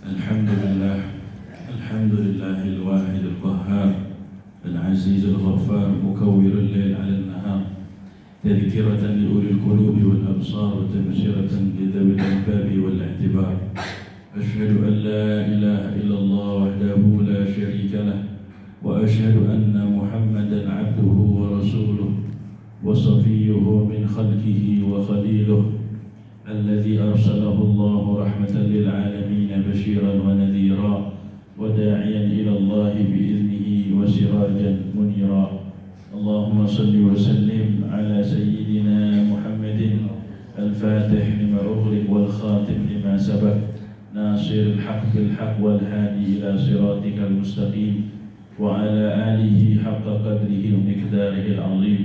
الحمد لله الحمد لله الواحد القهار العزيز الغفار مكور الليل على النهار تذكرة لأولي القلوب والأبصار وتبشرة لذوي الألباب والاعتبار أشهد أن لا إله إلا الله وحده لا شريك له وأشهد أن محمدا عبده ورسوله وصفيه من خلقه وخليله الذي أرسله الله رحمة للعالمين بشيرا ونذيرا وداعيا إلى الله بإذنه وسراجا منيرا اللهم صل وسلم على سيدنا محمد الفاتح لما أغلق والخاتم لما سبق ناصر الحق بالحق والهادي إلى صراطك المستقيم وعلى آله حق قدره ومقداره العظيم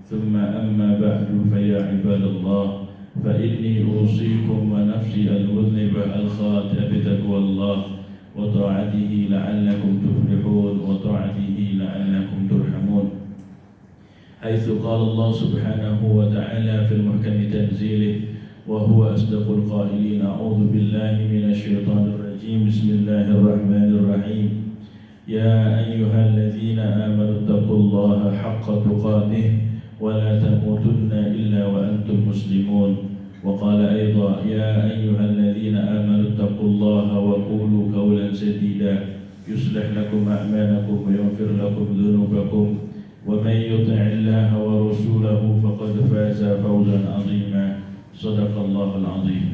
ثم أما بعد فيا عباد الله فإني أوصيكم ونفسي المذنب الخاطئ بتقوى الله وطاعته لعلكم تفلحون وطاعته لعلكم ترحمون حيث قال الله سبحانه وتعالى في المحكم تنزيله وهو أصدق القائلين أعوذ بالله من الشيطان الرجيم بسم الله الرحمن الرحيم يا أيها الذين آمنوا اتقوا الله حق تقاته ولا تموتن إلا وأنتم مسلمون وقال أيضا يا أيها الذين آمنوا اتقوا الله وقولوا قولا سديدا يصلح لكم أعمالكم ويغفر لكم ذنوبكم ومن يطع الله ورسوله فقد فاز فوزا عظيما صدق الله العظيم.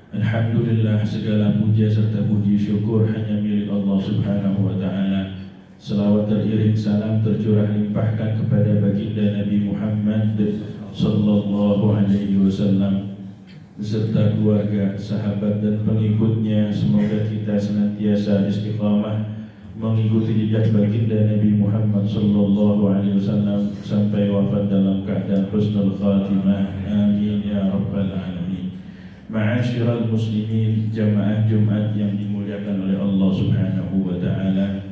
Alhamdulillah, segala puja serta puji syukur hanya milik Allah Subhanahu wa Ta'ala. Selawat teriring salam tercurah limpahkan kepada baginda Nabi Muhammad sallallahu alaihi wasallam beserta keluarga, sahabat dan pengikutnya. Semoga kita senantiasa istiqamah mengikuti jejak baginda Nabi Muhammad sallallahu alaihi wasallam sampai wafat dalam keadaan husnul khatimah. Amin ya rabbal alamin. Ma'asyiral muslimin, jamaah Jumat yang dimuliakan oleh Allah Subhanahu wa Ta'ala.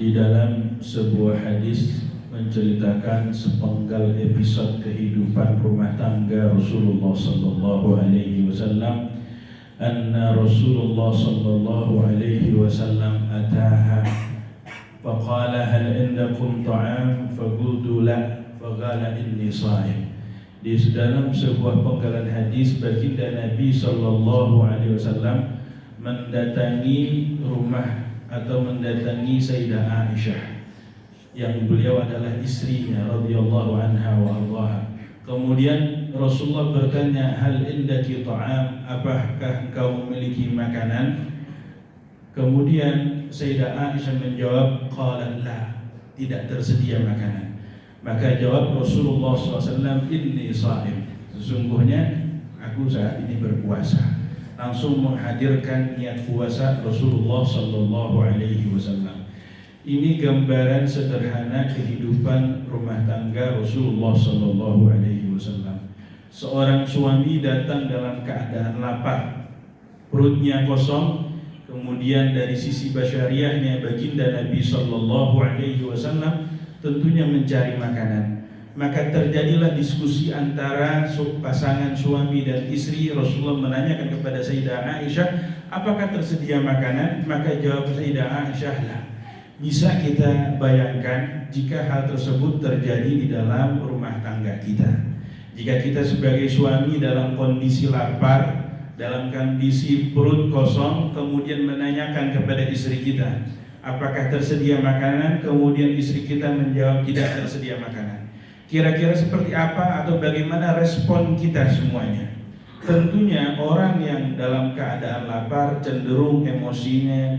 Di dalam sebuah hadis menceritakan sepenggal episode kehidupan rumah tangga Rasulullah sallallahu alaihi wasallam. Anna Rasulullah sallallahu alaihi wasallam ataha faqala hal indakum ta'am faqultu la faqala inni sha'im. Di dalam sebuah penggalan hadis baginda Nabi sallallahu alaihi wasallam mendatangi rumah atau mendatangi Sayyidah Aisyah yang beliau adalah istrinya radhiyallahu anha wa ardhaha. Kemudian Rasulullah bertanya, hal indaki ta'am, apakah engkau memiliki makanan? Kemudian Sayyidah Aisyah menjawab, qalat la, tidak tersedia makanan. Maka jawab Rasulullah SAW, inni sha'im, sesungguhnya aku saat ini berpuasa. Langsung menghadirkan niat puasa Rasulullah sallallahu alaihi wasallam. Ini gambaran sederhana kehidupan rumah tangga Rasulullah sallallahu alaihi wasallam. Seorang suami datang dalam keadaan lapar, perutnya kosong, kemudian dari sisi basyariahnya baginda Nabi sallallahu alaihi wasallam tentunya mencari makanan. Maka terjadilah diskusi antara pasangan suami dan istri. Rasulullah menanyakan kepada Sayyidah Aisyah, apakah tersedia makanan? Maka jawab Sayyidah Aisyah, lah. Bisa kita bayangkan jika hal tersebut terjadi di dalam rumah tangga kita. Jika kita sebagai suami dalam kondisi lapar, dalam kondisi perut kosong, kemudian menanyakan kepada istri kita, apakah tersedia makanan? Kemudian istri kita menjawab tidak tersedia makanan. Kira-kira seperti apa atau bagaimana respon kita semuanya? Tentunya orang yang dalam keadaan lapar cenderung emosinya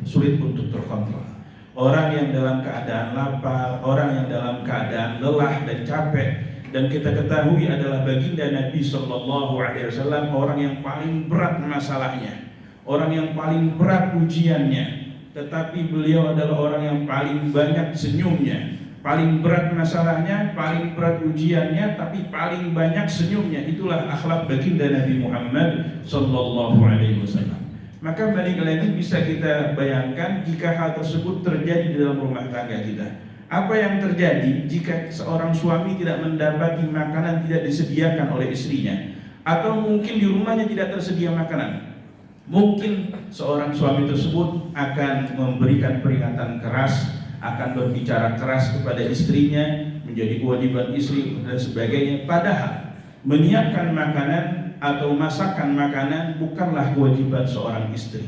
sulit untuk terkontrol. Orang yang dalam keadaan lapar, orang yang dalam keadaan lelah dan capek, dan kita ketahui adalah baginda Nabi sallallahu alaihi wasallam orang yang paling berat masalahnya, orang yang paling berat ujiannya, tetapi beliau adalah orang yang paling banyak senyumnya. Paling berat masalahnya, paling berat ujiannya, tapi paling banyak senyumnya. Itulah akhlak baginda Nabi Muhammad sallallahu alaihi wasallam. Maka balik lagi bisa kita bayangkan jika hal tersebut terjadi di dalam rumah tangga kita. Apa yang terjadi jika seorang suami tidak mendapati makanan tidak disediakan oleh istrinya, atau mungkin di rumahnya tidak tersedia makanan? Mungkin seorang suami tersebut akan memberikan peringatan keras, akan berbicara keras kepada istrinya, menjadi kewajiban istri dan sebagainya. Padahal menyiapkan makanan atau masakkan makanan bukanlah kewajiban seorang istri.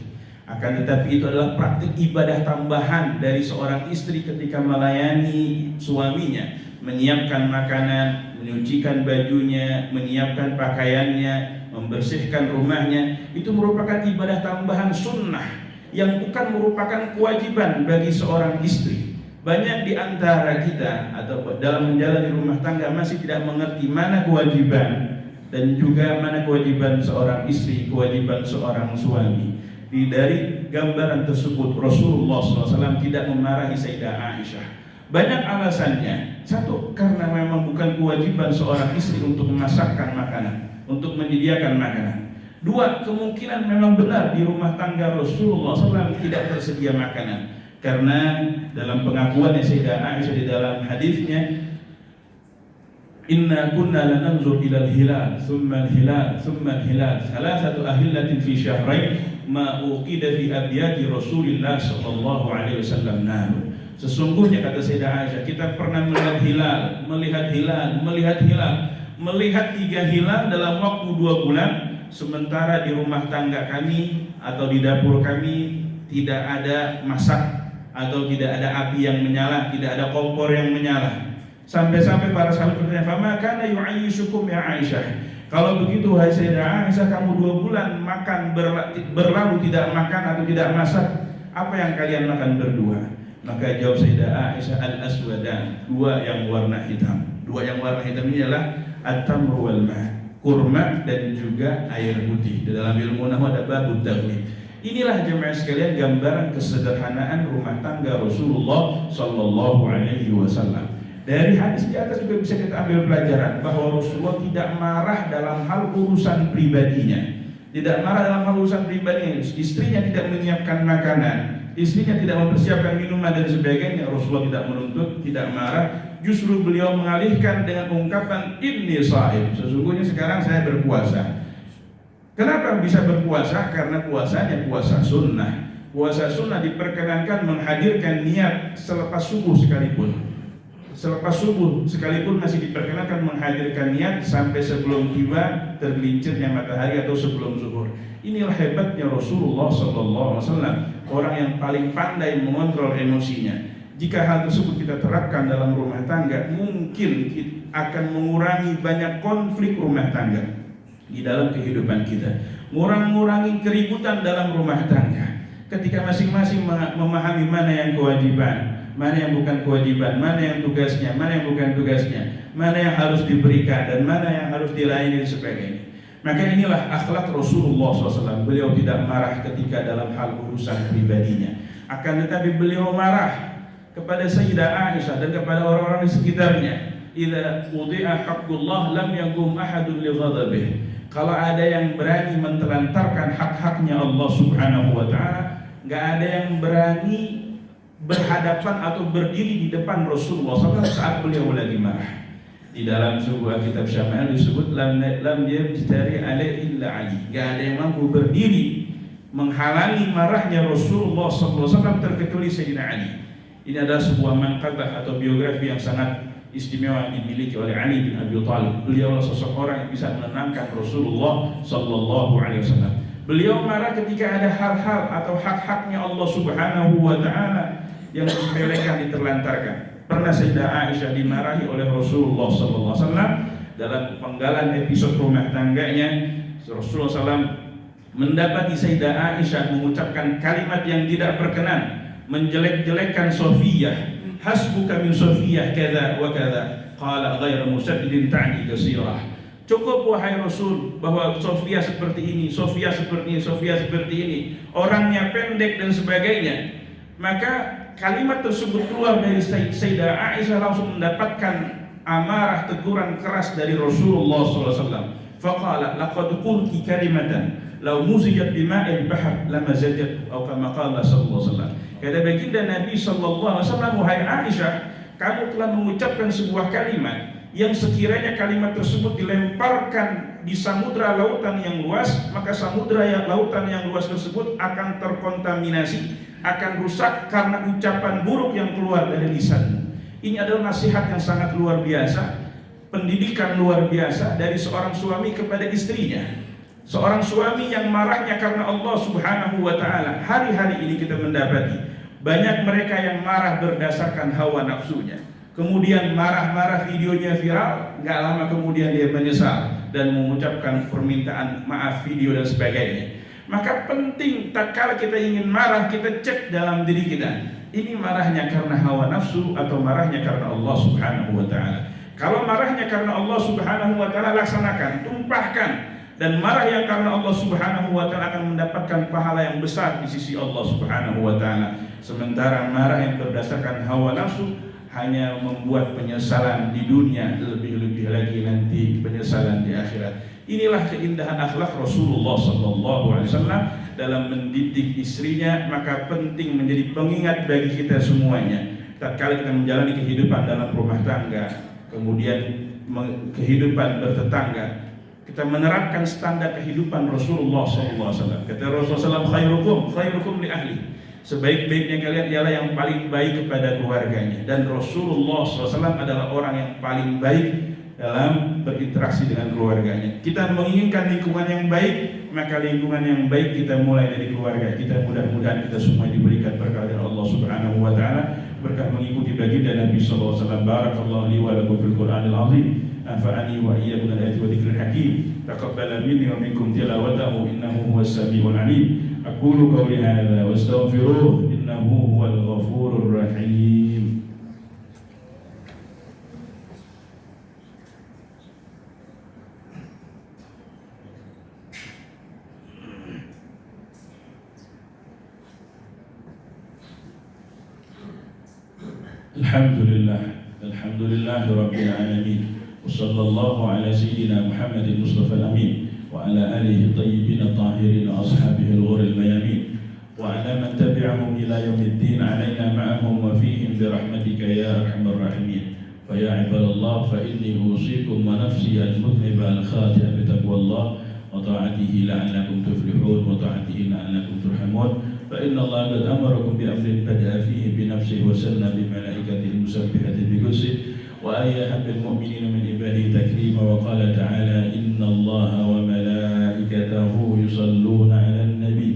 Akan tetapi itu adalah praktik ibadah tambahan dari seorang istri ketika melayani suaminya, menyiapkan makanan, menyucikan bajunya, menyiapkan pakaiannya, membersihkan rumahnya. Itu merupakan ibadah tambahan sunnah yang bukan merupakan kewajiban bagi seorang istri. Banyak di antara kita atau dalam menjalani rumah tangga masih tidak mengerti mana kewajiban dan juga mana kewajiban seorang istri, kewajiban seorang suami. Dari gambaran tersebut Rasulullah SAW tidak memarahi Sayyidah Aisyah. Banyak alasannya. Satu, karena memang bukan kewajiban seorang istri untuk memasakkan makanan, untuk menyediakan makanan. Dua, kemungkinan memang benar di rumah tangga Rasulullah SAW tidak tersedia makanan. Karena dalam pengakuannya Sayyidah Aisyah di dalam hadisnya, inna kunna lananzur ila al-hilal, thumma al-hilal, thumma al-hilal, thalathatu ahillatin fi syahrain ma uqida fi abyati Rasulillah sallallahu alaihi wasallam naru. Sesungguhnya kata Sayyidah Aisyah, kita pernah melihat tiga hilal dalam waktu 2 bulan, sementara di rumah tangga kami atau di dapur kami tidak ada masak atau tidak ada api yang menyala, tidak ada kompor yang menyala. Sampai-sampai para sahabat bertanya, "Fama kana yu'ayyishukum ya Aisyah?" Kalau begitu hai Sayyidah Aisyah, kamu 2 bulan makan berlalu tidak makan atau tidak masak, apa yang kalian makan berdua? Maka jawab Sayyidah Aisyah, al-aswadan, 2 yang warna hitam. 2 yang warna hitam ini adalah at-tamru wal ma', kurma dan juga air putih. Di dalam ilmu nahwu ada babut taghlib. Inilah jemaah sekalian gambaran kesederhanaan rumah tangga Rasulullah sallallahu alaihi wasallam. Dari hadis di atas juga bisa kita ambil pelajaran bahwa Rasulullah tidak marah dalam hal urusan pribadinya. Tidak marah dalam hal urusan pribadinya. Istrinya tidak menyiapkan makanan, istrinya tidak mempersiapkan minuman dan sebagainya. Rasulullah tidak menuntut, tidak marah. Justru beliau mengalihkan dengan ungkapan inni shaim. Sesungguhnya sekarang saya berpuasa. Kenapa bisa berpuasa? Karena puasanya puasa sunnah. Puasa sunnah diperkenankan menghadirkan niat selepas subuh sekalipun. Selepas subuh sekalipun masih diperkenankan menghadirkan niat sampai sebelum tiba tergelincirnya matahari atau sebelum zuhur. Inilah hebatnya Rasulullah SAW, orang yang paling pandai mengontrol emosinya. Jika hal tersebut kita terapkan dalam rumah tangga, mungkin akan mengurangi banyak konflik rumah tangga di dalam kehidupan kita, mengurangi keributan dalam rumah tangga. Ketika masing-masing memahami mana yang kewajiban, mana yang bukan kewajiban, mana yang tugasnya, mana yang bukan tugasnya, mana yang harus diberikan dan mana yang harus dilayani dan sebagainya. Maka inilah akhlak Rasulullah SAW. Beliau tidak marah ketika dalam hal urusan pribadinya, akan tetapi beliau marah kepada Sayyidah Aisyah dan kepada orang-orang di sekitarnya. Idza udi'a haqqullah lam yaqum ahadun li ghadabih. Kalau ada yang berani mentelantarkan hak-haknya Allah Subhanahu wa taala, enggak ada yang berani berhadapan atau berdiri di depan Rasulullah SAW saat beliau lagi marah. Di dalam sebuah kitab Syama'il disebut lam yajtari alaihi illa Ali. Enggak ada yang mampu berdiri menghalangi marahnya Rasulullah SAW terkecuali Sayyidina Ali. Ini adalah sebuah manqabah atau biografi yang sangat istimewa yang dimiliki oleh Ali bin Abi Thalib. Beliau adalah sosok orang yang bisa menenangkan Rasulullah sallallahu alaihi wasallam. Beliau marah ketika ada hal-hal atau hak-haknya Allah Subhanahu wa taala yang disepelekan, diterlantarkan. Pernah Sayyidah Aisyah dimarahi oleh Rasulullah sallallahu alaihi wasallam dalam penggalan episode rumah tangganya. Rasulullah SAW mendapati Sayyidah Aisyah mengucapkan kalimat yang tidak berkenan, menjelek-jelekkan Sofiyah. Hasbuka min Sofiyah kadza wa kadza. Qala ghairu musaddidin ta'ni kasirah. Cukup wahai Rasul bahwa Sofiyah seperti ini, Sofiyah seperti ini, Sofiyah seperti ini, orangnya pendek dan sebagainya. Maka kalimat tersebut keluar dari Sayyidah Aisyah langsung mendapatkan amarah, teguran keras dari Rasulullah SAW. Faqala laqad qulti kalimatan law muzijat bima'il bahr lamazajat atau kama qala sallallahu alaihi wasallam. Kata baginda Nabi sallallahu alaihi wasallam, wahai Aisyah, kamu telah mengucapkan sebuah kalimat yang sekiranya kalimat tersebut dilemparkan di samudra lautan yang luas, maka lautan yang luas tersebut akan terkontaminasi, akan rusak karena ucapan buruk yang keluar dari lisanmu. Ini adalah nasihat yang sangat luar biasa, pendidikan luar biasa dari seorang suami kepada istrinya. Seorang suami yang marahnya karena Allah Subhanahu wa ta'ala. Hari-hari ini kita mendapati banyak mereka yang marah berdasarkan hawa nafsunya. Kemudian marah-marah, videonya viral, nggak lama kemudian dia menyesal dan mengucapkan permintaan maaf video dan sebagainya. Maka penting tatkala kita ingin marah, kita cek dalam diri kita, ini marahnya karena hawa nafsu atau marahnya karena Allah Subhanahu wa ta'ala. Kalau marahnya karena Allah Subhanahu wa ta'ala, laksanakan, tumpahkan. Dan marah yang karena Allah Subhanahu wa ta'ala akan mendapatkan pahala yang besar di sisi Allah Subhanahu wa ta'ala. Sementara marah yang berdasarkan hawa nafsu hanya membuat penyesalan di dunia, lebih-lebih lagi nanti penyesalan di akhirat. Inilah keindahan akhlak Rasulullah SAW dalam mendidik istrinya. Maka penting menjadi pengingat bagi kita semuanya tatkala kita menjalani kehidupan dalam rumah tangga, kemudian kehidupan bertetangga, kita menerapkan standar kehidupan Rasulullah SAW. Kata Rasulullah SAW, khairukum li ahli. Sebaik-baiknya kalian ialah yang paling baik kepada keluarganya. Dan Rasulullah SAW adalah orang yang paling baik dalam berinteraksi dengan keluarganya. Kita menginginkan lingkungan yang baik, maka lingkungan yang baik kita mulai dari keluarga kita. Mudah-mudahan kita semua diberikan berkah dari Allah Subhanahu wa ta'ala, berkah mengikuti baginda Nabi sallallahu alaihi wasallam. Barakallahu li wa lakum fil Qur'anil azim, anfa'ani wa iyyakum bil ayati wa dzikril hakim, taqabbala minni wa minkum tilawatahu innahu huwas samiul alim. Aqulu qawli hadza wa astaghfiruh innahu huwal ghafurur rahim. Alhamdulillah rabbil alamin. Wassallallahu ala sayyidina Muhammadin Mustafa al-Amin wa ala alihi tayyibin tahirin wa ashabihi al-ghuril mayamin wa ala man tabi'ahum ila yaumiddin alaina ma'ahum wa fihim bi rahmatika ya arhamar rahimin. Fa ya ibadallah, fa inni usikum wa nafsi al-mudhniba al-khati'a bi taqwallah wa ta'atihi la'allakum tuflihun wa ta'atihi la'allakum turhamun. Fa inna Allah qad amarakum bi amrin bada'a fihi bi nafsihi wa sanna bi malaikatihi musabbihati bi qudsihi وأيها بالمؤمنين من عباده تكريما. وقال تعالى إن الله وملائكته يصلون على النبي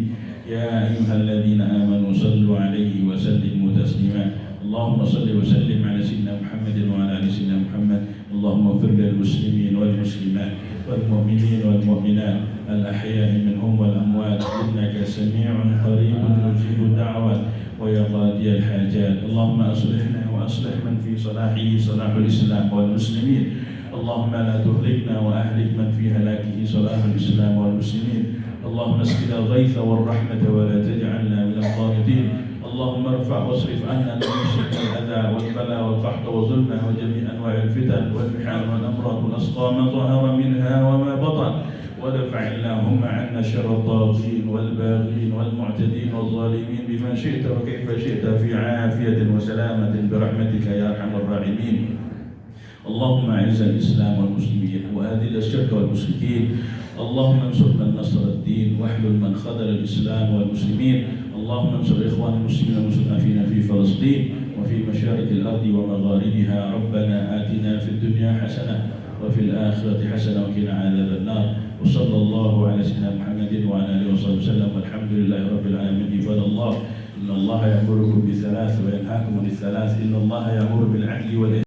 يا أيها الذين آمنوا صلوا عليه وسلموا تسليما. اللهم صل وسلم على سيدنا محمد وعلى آل سيدنا محمد. اللهم اغفر للمسلمين والمسلمات والمؤمنين والمؤمنات الأحياء منهم والأموات إنك سميع قريب مجيب الدعوات ويا قاضي الحاجات. اللهم أصلحنا وأصلح من في صلاحه صلاح الإسلام والمسلمين. اللهم لا تهلكنا وأهلك من في هلاكه صلاح الإسلام والمسلمين. اللهم اسقنا الغيث والرحمة ولا تجعلنا من القانطين. اللهم ارفع واصرف عنا المشرك والأذى والبلاء والقحط والظلم وجميع أنواع الفتن والمحن والأمراض والأسقام ما ظهر منها وما بطن. ودفع اللهم عنا شر الطاغين والباغين والمعتدين والظالمين بما شئت وكيف شئت في عافية وسلامة برحمتك يا أرحم الراحمين. اللهم أعز الإسلام والمسلمين وأذل الشرك والمشركين. اللهم انصر من نصر الدين واحلل من خذل الإسلام والمسلمين. اللهم انصر إخوان المسلمين والمستضعفين في فلسطين وفي مشارق الأرض ومغاربها. ربنا آتنا في الدنيا حسنة وفي الآخرة حسنة وقنا عذاب النار. وصلى الله على سيدنا محمد وعلى آله وصحبه وسلم والحمد لله رب العالمين. عباد الله إن الله يأمركم بثلاث وينهاكم عن الثلاث. إن الله يأمر بالعدل والإحسان